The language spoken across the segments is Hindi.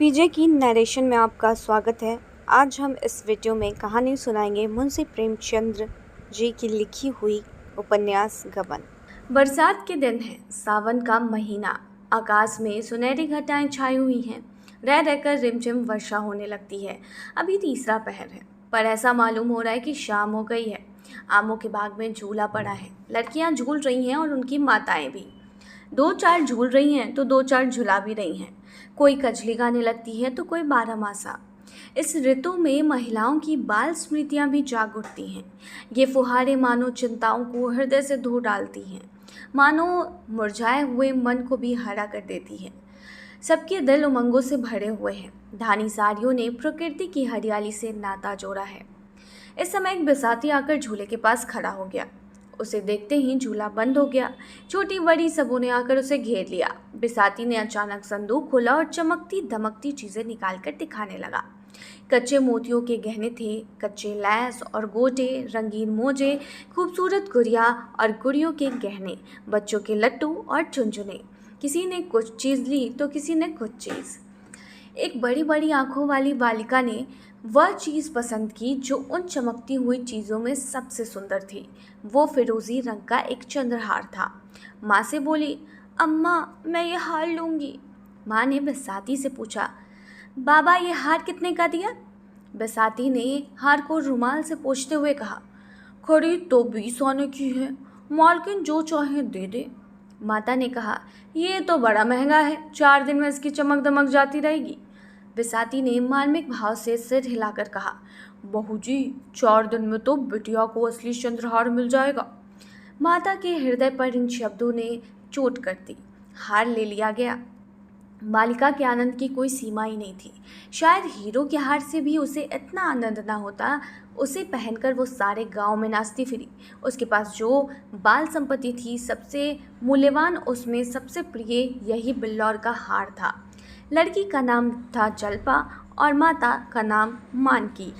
पीजे की नरेशन में आपका स्वागत है। आज हम इस वीडियो में कहानी सुनाएंगे मुंशी प्रेमचंद्र जी की लिखी हुई उपन्यास गबन। बरसात के दिन है, सावन का महीना। आकाश में सुनहरी घटाएं छाई हुई हैं। रह रहकर रिमझिम वर्षा होने लगती है। अभी तीसरा पहर है, पर ऐसा मालूम हो रहा है कि शाम हो गई है। आमों के बाग में झूला पड़ा है। लड़कियां झूल रही हैं और उनकी माताएं भी। दो चार झूल रही हैं तो दो चार झुला भी रही हैं। कोई कजली गाने लगती है तो कोई बारहमासा। इस ऋतु में महिलाओं की बाल स्मृतियां भी जाग उठती हैं। ये फुहारे मानो चिंताओं को हृदय से धो डालती हैं, मानो मुरझाए हुए मन को भी हरा कर देती हैं। सबके दिल उमंगों से भरे हुए हैं। धानी साड़ियों ने प्रकृति की हरियाली से नाता जोड़ा है। इस समय एक बिसाती आकर झूले के पास खड़ा हो गया। उसे देखते ही झूला बंद हो गया। छोटी बड़ी सबों ने आकर उसे घेर लिया। बिसाती ने अचानक संदूक खोला और चमकती दमकती चीजें निकालकर दिखाने लगा। कच्चे मोतियों के गहने थे, कच्चे लैस और गोटे, रंगीन मोजे, खूबसूरत गुड़िया और गुड़ियों के गहने, बच्चों के लट्टू और चुनचुने। किसी ने कुछ चीज ली तो किसी ने कुछ चीज। एक बड़ी बड़ी आंखों वाली बालिका ने वह चीज़ पसंद की जो उन चमकती हुई चीज़ों में सबसे सुंदर थी। वो फिरोजी रंग का एक चंद्रहार था। माँ से बोली, अम्मा मैं ये हार लूँगी। माँ ने बसाती से पूछा, बाबा ये हार कितने का दिया? बसाती ने हार को रुमाल से पोंछते हुए कहा, खरीद तो 20 आने की है, मालकिन जो चाहे दे दे। माता ने कहा, ये तो बड़ा महंगा है, 4 दिन में इसकी चमक दमक जाती रहेगी। बिसाती ने मार्मिक भाव से सिर हिलाकर कहा, बहू जी 4 दिन में तो बिटिया को असली चंद्रहार मिल जाएगा। माता के हृदय पर इन शब्दों ने चोट कर दी। हार ले लिया गया। बालिका के आनंद की कोई सीमा ही नहीं थी। शायद हीरो के हार से भी उसे इतना आनंद ना होता। उसे पहनकर वो सारे गांव में नाचती फिरी। उसके पास जो बाल संपत्ति थी, सबसे मूल्यवान, उसमें सबसे प्रिय यही बिल्लौर का हार था। लड़की का नाम था जल्पा और माता का नाम मानकी।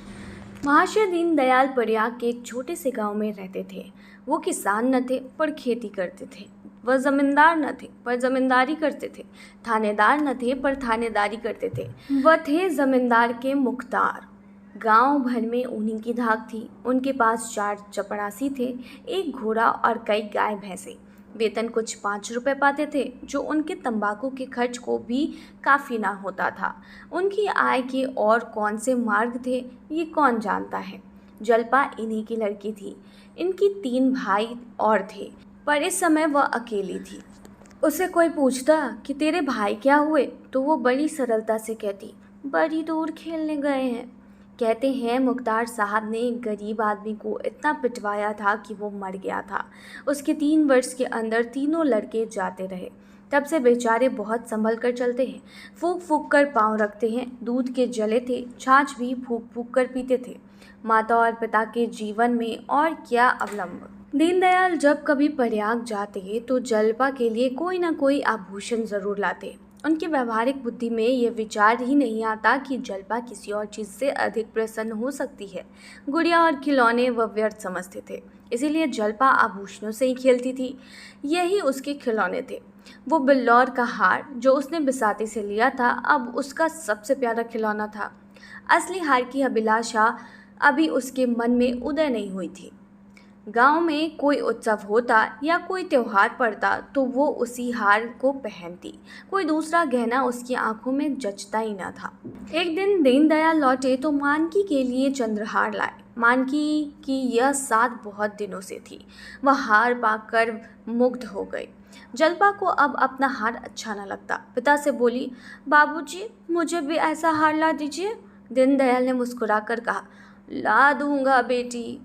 महाशय दीनदयाल प्रयाग के एक छोटे से गांव में रहते थे। वो किसान न थे पर खेती करते थे। वह जमींदार न थे पर जमींदारी करते थे। थानेदार न थे पर थानेदारी करते थे। वह थे जमींदार के मुख्तार। गांव भर में उन्हीं की धाक थी। उनके पास 4 चपरासी थे, एक घोड़ा और कई गाय भैंसे। वेतन कुछ 5 रुपए पाते थे, जो उनके तंबाकू के खर्च को भी काफ़ी ना होता था। उनकी आय के और कौन से मार्ग थे, ये कौन जानता है। जल्पा इन्हीं की लड़की थी। इनकी 3 भाई और थे, पर इस समय वह अकेली थी। उसे कोई पूछता कि तेरे भाई क्या हुए, तो वो बड़ी सरलता से कहती, बड़ी दूर खेलने गए हैं। कहते हैं मुख्तार साहब ने एक गरीब आदमी को इतना पिटवाया था कि वो मर गया था। उसके 3 वर्ष के अंदर तीनों लड़के जाते रहे। तब से बेचारे बहुत संभल कर चलते हैं, फूक फूक कर पाँव रखते हैं। दूध के जले थे, छाछ भी फूक फूक कर पीते थे। माता और पिता के जीवन में और क्या अवलंब। दीनदयाल जब कभी प्रयाग जाते तो जल्पा के लिए कोई ना कोई आभूषण जरूर लाते। उनकी व्यवहारिक बुद्धि में यह विचार ही नहीं आता कि जल्पा किसी और चीज़ से अधिक प्रसन्न हो सकती है। गुड़िया और खिलौने वह व्यर्थ समझते थे, इसीलिए जल्पा आभूषणों से ही खेलती थी। यही उसके खिलौने थे। वो बिल्लौर का हार जो उसने बिसाती से लिया था, अब उसका सबसे प्यारा खिलौना था। असली हार की अभिलाषा अभी उसके मन में उदय नहीं हुई थी। गांव में कोई उत्सव होता या कोई त्योहार पड़ता तो वो उसी हार को पहनती। कोई दूसरा गहना उसकी आंखों में जचता ही न था। एक दिन दीनदयाल लौटे तो मानकी के लिए चंद्रहार लाए। मानकी की यह साथ बहुत दिनों से थी। वह हार पाकर मुग्ध हो गई। जल्पा को अब अपना हार अच्छा न लगता। पिता से बोली, बाबूजी मुझे भी ऐसा हार ला दीजिए। दीनदयाल ने मुस्कुराकर कहा, ला दूंगा बेटी।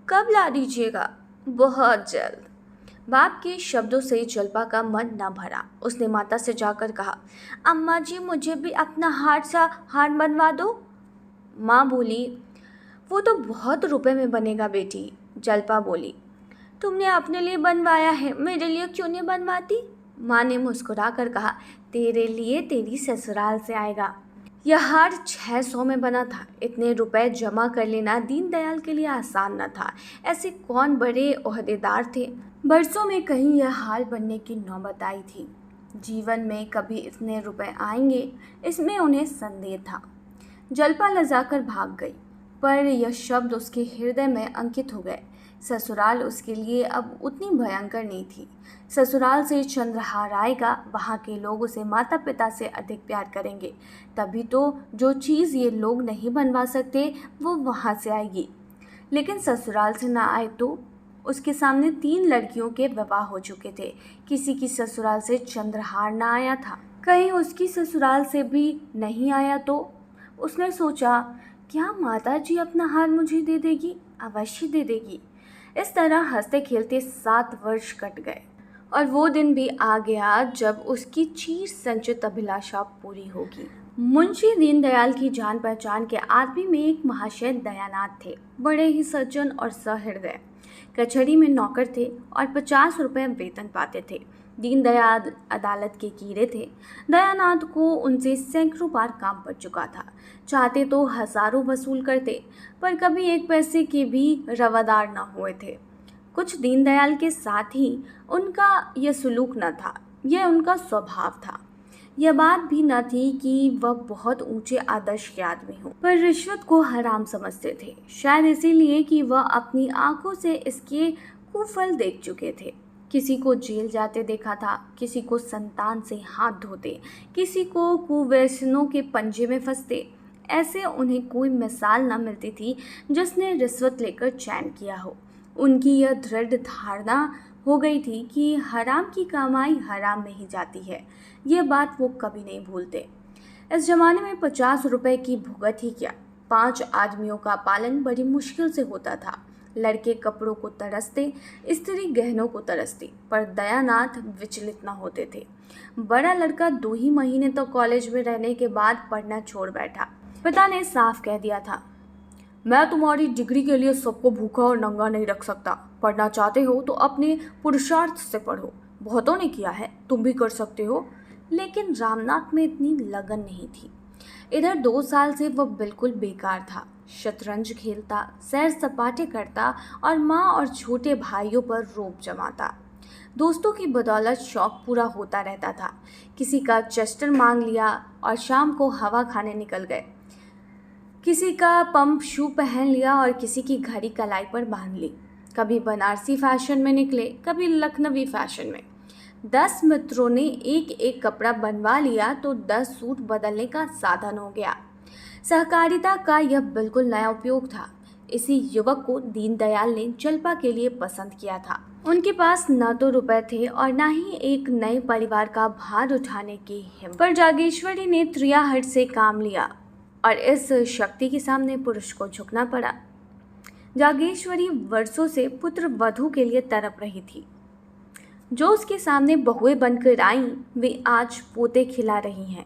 कब ला दीजिएगा? बहुत जल्द। बाप के शब्दों से जल्पा का मन न भरा। उसने माता से जाकर कहा, अम्मा जी मुझे भी अपना हार बनवा दो। माँ बोली, वो तो बहुत रुपए में बनेगा बेटी। जल्पा बोली, तुमने अपने लिए बनवाया है, मेरे लिए क्यों नहीं बनवाती? माँ ने मुस्कुरा कर कहा, तेरे लिए तेरी ससुराल से आएगा। यह हार 600 में बना था। इतने रुपए जमा कर लेना दीनदयाल के लिए आसान न था। ऐसे कौन बड़े ओहदेदार थे। बरसों में कहीं यह हार बनने की नौबत आई थी। जीवन में कभी इतने रुपए आएंगे, इसमें उन्हें संदेह था। जल्पा लजाकर भाग गई, पर यह शब्द उसके हृदय में अंकित हो गए। ससुराल उसके लिए अब उतनी भयंकर नहीं थी। ससुराल से चंद्रहार आएगा, वहाँ के लोग उसे माता पिता से अधिक प्यार करेंगे। तभी तो जो चीज़ ये लोग नहीं बनवा सकते वो वहाँ से आएगी। लेकिन ससुराल से ना आए तो उसके सामने 3 लड़कियों के विवाह हो चुके थे। किसी की ससुराल से चंद्रहार ना आया था। कहीं उसकी ससुराल से भी नहीं आया तो उसने सोचा, क्या माता जी अपना हार मुझे दे देगी? अवश्य दे देगी। इस तरह हंसते खेलते 7 वर्ष कट गए और वो दिन भी आ गया जब उसकी चिर संचित अभिलाषा पूरी होगी। मुंशी दीनदयाल की जान पहचान के आदमी में एक महाशय दयानाथ थे। बड़े ही सज्जन और सहृदय। कचहरी में नौकर थे और 50 रुपये वेतन पाते थे। दीनदयाल अदालत के कीड़े थे। दयानाथ को उनसे सैकड़ों बार काम पड़ चुका था। चाहते तो हजारों वसूल करते, पर कभी 1 पैसे के भी रवादार न हुए थे। कुछ दीनदयाल के साथ ही उनका यह सुलूक न था, यह उनका स्वभाव था। यह बात भी न थी कि वह बहुत ऊंचे आदर्श के आदमी हो, पर रिश्वत को हराम समझते थे। शायद इसीलिए कि वह अपनी आंखों से इसके कुफल देख चुके थे। किसी को जेल जाते देखा था, किसी को संतान से हाथ धोते, किसी को कुव्यसनों के पंजे में फंसते। ऐसे उन्हें कोई मिसाल न मिलती थी जिसने रिश्वत लेकर चैन किया हो। उनकी यह दृढ़ धारणा हो गई थी कि हराम की कमाई हराम में ही जाती है। यह बात वो कभी नहीं भूलते। इस जमाने में 50 रुपए की भुगत ही क्या, 5 आदमियों का पालन बड़ी मुश्किल से होता था। लड़के कपड़ों को तरसते, स्त्री गहनों को तरसती, पर दयानाथ विचलित न होते थे। बड़ा लड़का 2 ही महीने तो कॉलेज में रहने के बाद पढ़ना छोड़ बैठा। पिता ने साफ कह दिया था, मैं तुम्हारी डिग्री के लिए सबको भूखा और नंगा नहीं रख सकता। पढ़ना चाहते हो तो अपने पुरुषार्थ से पढ़ो। बहुतों ने किया है, तुम भी कर सकते हो। लेकिन रामनाथ में इतनी लगन नहीं थी। इधर 2 साल से वह बिल्कुल बेकार था। शतरंज खेलता, सैर सपाटे करता और माँ और छोटे भाइयों पर रोब जमाता। दोस्तों की बदौलत शौक पूरा होता रहता था। किसी का चेस्टर मांग लिया और शाम को हवा खाने निकल गए। किसी का पंप शू पहन लिया और किसी की घड़ी कलाई पर बांध ली। कभी बनारसी फैशन में निकले, कभी लखनवी फैशन में। 10 मित्रों ने एक एक कपड़ा बनवा लिया तो 10 सूट बदलने का साधन हो गया। सहकारिता का यह बिल्कुल नया उपयोग था। इसी युवक को दीनदयाल ने जल्पा के लिए पसंद किया था। उनके पास न तो रुपए थे और न ही एक नए परिवार का भार उठाने की हिम्मत। पर जागेश्वरी ने त्रियाहट से काम लिया और इस शक्ति के सामने पुरुष को झुकना पड़ा। जागेश्वरी वर्षों से पुत्र वधू के लिए तड़प रही थी। जो उसके सामने बहुएं बनकर आईं, वे आज पोते खिला रही हैं।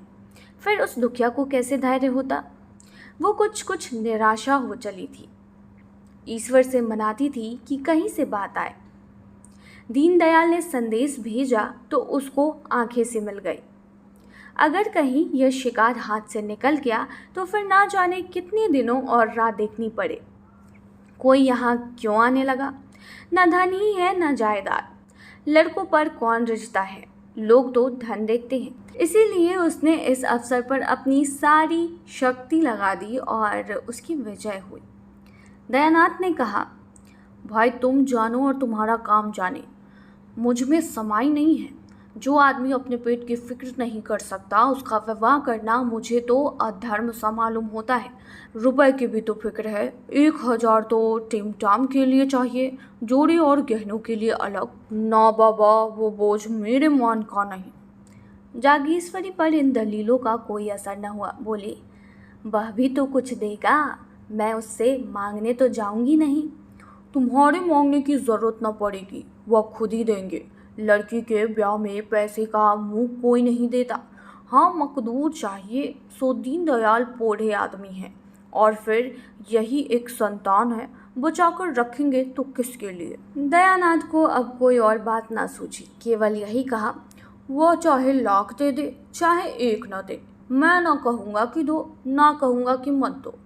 फिर उस दुखिया को कैसे धैर्य होता? वो कुछ निराशा हो चली थी। ईश्वर से मनाती थी कि कहीं से बात आए। दीनदयाल ने संदेश भेजा तो उसको आंखें से मिल गई। अगर कहीं यह शिकार हाथ से निकल गया तो फिर ना जाने कितने दिनों और राह देखनी पड़े। कोई यहाँ क्यों आने लगा? न धन ही है न जायदाद। लड़कों पर कौन रिझता है? लोग तो धन देखते हैं। इसीलिए उसने इस अवसर पर अपनी सारी शक्ति लगा दी और उसकी विजय हुई। दयानाथ ने कहा, भाई तुम जानो और तुम्हारा काम जाने, मुझ में समाई नहीं है। जो आदमी अपने पेट की फिक्र नहीं कर सकता उसका विवाह करना मुझे तो अधर्म सा मालूम होता है। रुपए की भी तो फिक्र है। 1000 तो टिमटाम के लिए चाहिए, जोड़े और गहनों के लिए अलग। ना बाबा, वो बोझ मेरे मान का नहीं। जागेश्वरी पर इन दलीलों का कोई असर न हुआ। बोली, वह भी तो कुछ देगा, मैं उससे मांगने तो जाऊंगी नहीं। तुम्हारे मांगने की जरूरत न पड़ेगी, वह खुद ही देंगे। लड़की के ब्याह में पैसे का मुंह कोई नहीं देता। हाँ, मकदूर चाहिए। सो दीनदयाल पोढ़े आदमी हैं और फिर यही एक संतान है, बचाकर रखेंगे तो किसके लिए? दयानाथ को अब कोई और बात ना सूझी, केवल यही कहा, वह चाहे लाख दे दे चाहे 1 न दे, मैं ना कहूँगा कि दो, ना कहूँगा कि मत दो।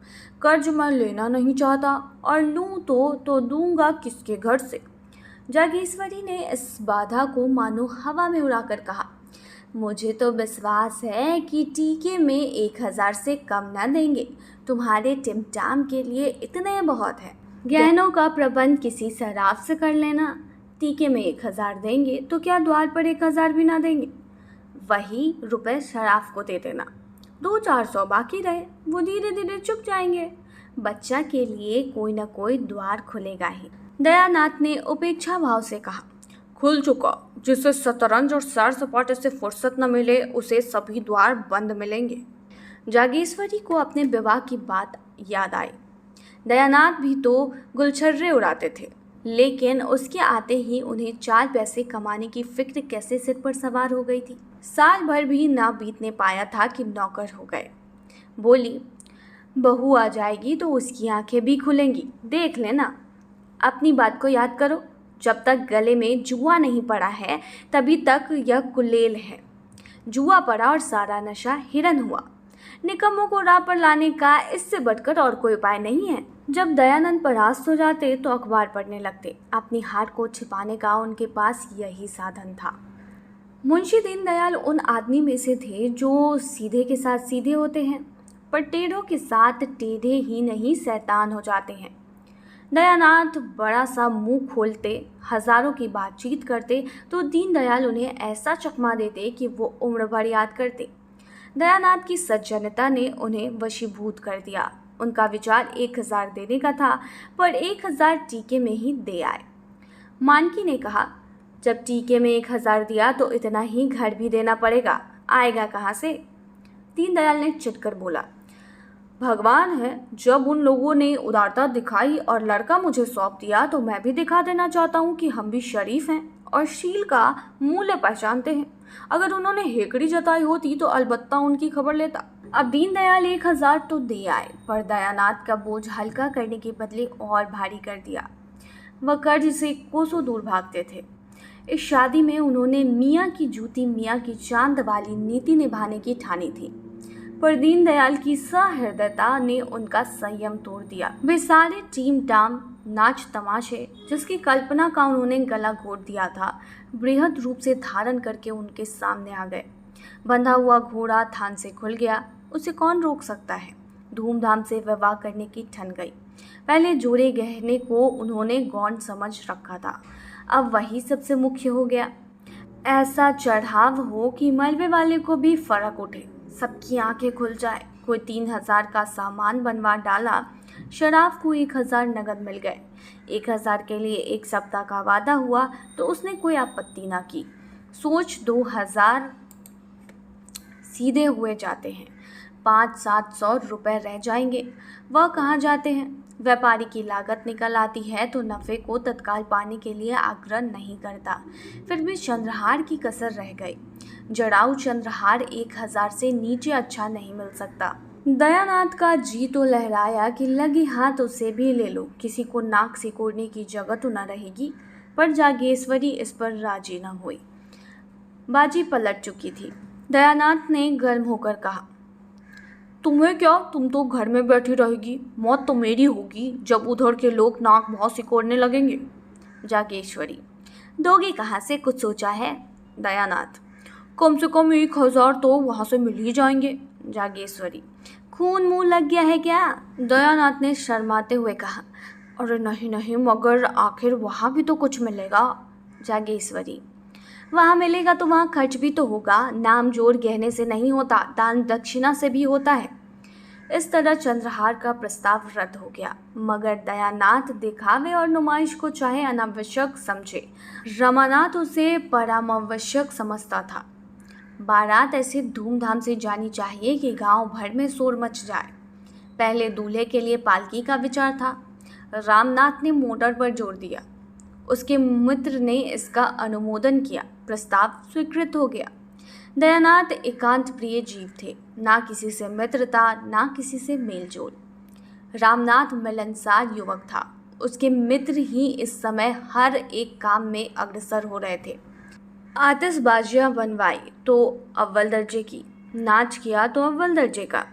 कर्ज मैं लेना नहीं चाहता और लूँ तो दूंगा किसके घर से? जागेश्वरी ने इस बाधा को मानो हवा में उड़ाकर कहा। मुझे तो विश्वास है कि टीके में 1,000 से कम ना देंगे। तुम्हारे टिमटाम के लिए इतने बहुत है। गहनों का प्रबंध किसी सराफ से कर लेना। टीके में 1,000 देंगे तो क्या द्वार पर 1,000 भी ना देंगे? वही रुपए शराफ को दे देना। 200-400 बाकी रहे, वो धीरे धीरे चुक जाएंगे। बच्चा के लिए कोई ना कोई द्वार खुलेगा ही। दयानाथ ने उपेक्षा भाव से कहा, खुल चुका। जिसे शतरंज और सैर सपाटे से फुर्सत न मिले उसे सभी द्वार बंद मिलेंगे। जागेश्वरी को अपने विवाह की बात याद आई। दयानाथ भी तो गुलछर्रे उड़ाते थे, लेकिन उसके आते ही उन्हें 4 पैसे कमाने की फिक्र कैसे सिर पर सवार हो गई थी। साल भर भी ना बीतने पाया था कि नौकर हो गए। बोली, बहू आ जाएगी तो उसकी आंखें भी खुलेंगी, देख लेना। अपनी बात को याद करो, जब तक गले में जुआ नहीं पड़ा है तभी तक यह कुलेल है। जुआ पड़ा और सारा नशा हिरन हुआ। निकम्मों को राह पर लाने का इससे बढ़कर और कोई उपाय नहीं है। जब दयानंद परास्त हो जाते तो अखबार पढ़ने लगते। अपनी हार को छिपाने का उनके पास यही साधन था। मुंशी दीनदयाल उन आदमी में से थे जो सीधे के साथ सीधे होते हैं, पर टेढ़ों के साथ टेढ़े ही नहीं शैतान हो जाते हैं। दयानाथ बड़ा सा मुंह खोलते, हजारों की बातचीत करते तो दीनदयाल उन्हें ऐसा चकमा देते कि वो उम्र भर याद करते। दयानाथ की सज्जनता ने उन्हें वशीभूत कर दिया। उनका विचार 1,000 देने का था, पर 1,000 टीके में ही दे आए। मानकी ने कहा, जब टीके में 1,000 दिया तो इतना ही घर भी देना पड़ेगा, आएगा कहाँ से? दीनदयाल ने चिढ़कर बोला, भगवान है, जब उन लोगों ने उदारता दिखाई और लड़का मुझे सौंप दिया तो मैं भी दिखा देना चाहता हूँ कि हम भी शरीफ हैं और शील का मूल्य पहचानते हैं। अगर उन्होंने हेकड़ी जताई होती तो अलबत्ता उनकी खबर लेता। अब दीनदयाल 1,000 तो दे आए, पर दयानाथ का बोझ हल्का करने के बदले और भारी कर दिया। वह कर्ज से कोसों दूर भागते थे। इस शादी में उन्होंने मियाँ की जूती मियाँ की चांद वाली नीति निभाने की ठानी थी, पर दीनदयाल की सहृदयता ने उनका संयम तोड़ दिया। वे सारे टीम टाम, नाच तमाशे जिसकी कल्पना का उन्होंने गला घोट दिया था, बृहद रूप से धारण करके उनके सामने आ गए। बंधा हुआ घोड़ा थान से खुल गया, उसे कौन रोक सकता है। धूमधाम से विवाह करने की ठन गई। पहले जोड़े गहने को उन्होंने गौण समझ रखा था, अब वही सबसे मुख्य हो गया। ऐसा चढ़ाव हो कि मलबे वाले को भी फर्क उठे, सबकी आंखें खुल जाए। कोई 3,000 का सामान बनवा डाला, शराफ को 1,000 नगद मिल गए। 1,000 के लिए 1 सप्ताह का वादा हुआ तो उसने कोई आपत्ति ना की। सोच 2,000 सीधे हुए जाते हैं, 500-700 रुपए रह जाएंगे। वह कहाँ जाते हैं? व्यापारी की लागत निकल आती है तो नफ़े को तत्काल पाने के लिए आग्रह नहीं करता। फिर भी चंद्रहार की कसर रह गई। जड़ाऊ चंद्रहार 1,000 से नीचे अच्छा नहीं मिल सकता। दयानाथ का जी तो लहराया कि लगे हाथ उसे भी ले लो, किसी को नाक सिकोड़ने की जगह तो न रहेगी, पर जागेश्वरी इस पर राजी न हुई। बाजी पलट चुकी थी। दयानाथ ने गर्म होकर कहा, तुम्हें क्या, तुम तो घर में बैठी रहेगी, मौत तो मेरी होगी जब उधर के लोग नाक भाव सिकोड़ने लगेंगे। जागेश्वरी, दोगे कहाँ से, कुछ सोचा है? दयानाथ, कम से कम 1,000 तो वहाँ से मिल ही जाएंगे। जागेश्वरी, खून मुंह लग गया है क्या? दयानाथ ने शर्माते हुए कहा, अरे नहीं नहीं, मगर आखिर वहाँ भी तो कुछ मिलेगा। जागेश्वरी, वहाँ मिलेगा तो वहाँ खर्च भी तो होगा। नाम जोड़ गहने से नहीं होता, दान दक्षिणा से भी होता है। इस तरह चंद्रहार का प्रस्ताव रद्द हो गया, मगर दयानाथ दिखावे और नुमाइश को चाहे अनावश्यक समझे, रमानाथ उसे परमावश्यक समझता था। बारात ऐसे धूमधाम से जानी चाहिए कि गांव भर में शोर मच जाए। पहले दूल्हे के लिए पालकी का विचार था। रामनाथ ने मोटर पर जोर दिया। उसके मित्र ने इसका अनुमोदन किया, प्रस्ताव स्वीकृत हो गया। दयानाथ एकांत प्रिय जीव थे, ना किसी से मित्रता, ना किसी से मेलजोल। रामनाथ मिलनसार युवक था। उसके मित्र ही इस समय हर एक काम में अग्रसर हो रहे थे। आतिशबाजियाँ बनवाई तो अव्वल दर्जे की, नाच किया तो अव्वल दर्जे का,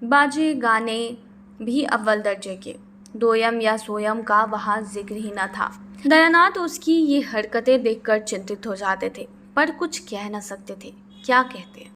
बाजे गाने भी अव्वल दर्जे के, दोयम या सोयम का वहाँ जिक्र ही न था। दयानाथ उसकी ये हरकतें देखकर चिंतित हो जाते थे, पर कुछ कह न सकते थे। क्या कहते हैं।